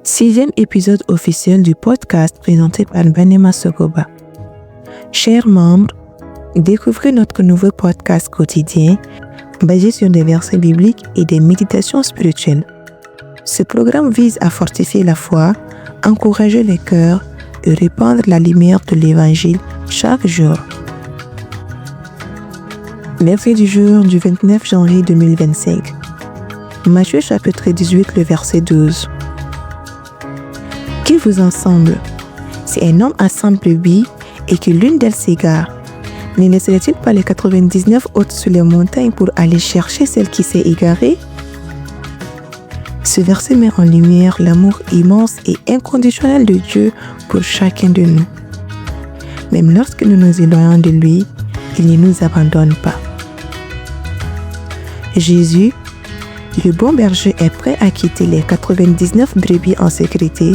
6e épisode officiel du podcast présenté par Banema Sogoba. Chers membres, découvrez notre nouveau podcast quotidien basé sur des versets bibliques et des méditations spirituelles. Ce programme vise à fortifier la foi, encourager les cœurs et répandre la lumière de l'Évangile chaque jour. Verset du jour du 29 janvier 2025. Matthieu chapitre 18, le verset 12. Qui vous ensemble? Si un homme a 100 brebis et que l'une d'elles s'égare, ne laisserait-il pas les 99 autres sur les montagnes pour aller chercher celle qui s'est égarée? Ce verset met en lumière l'amour immense et inconditionnel de Dieu pour chacun de nous. Même lorsque nous nous éloignons de lui, il ne nous abandonne pas. Jésus, le bon berger, est prêt à quitter les 99 brebis en sécurité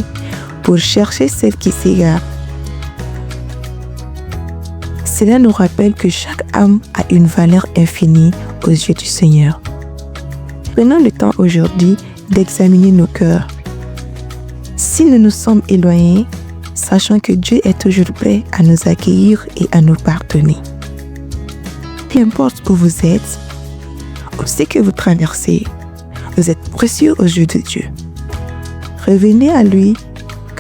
pour chercher celle qui s'égare. Cela nous rappelle que chaque âme a une valeur infinie aux yeux du Seigneur. Prenons le temps aujourd'hui d'examiner nos cœurs. Si nous nous sommes éloignés, sachant que Dieu est toujours prêt à nous accueillir et à nous pardonner. Peu importe où vous êtes, ou ce que vous traversez, vous êtes précieux aux yeux de Dieu. Revenez à lui,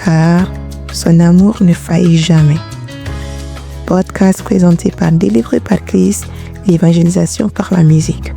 car son amour ne faillit jamais. Podcast présenté par Délivré par Christ, l'évangélisation par la musique.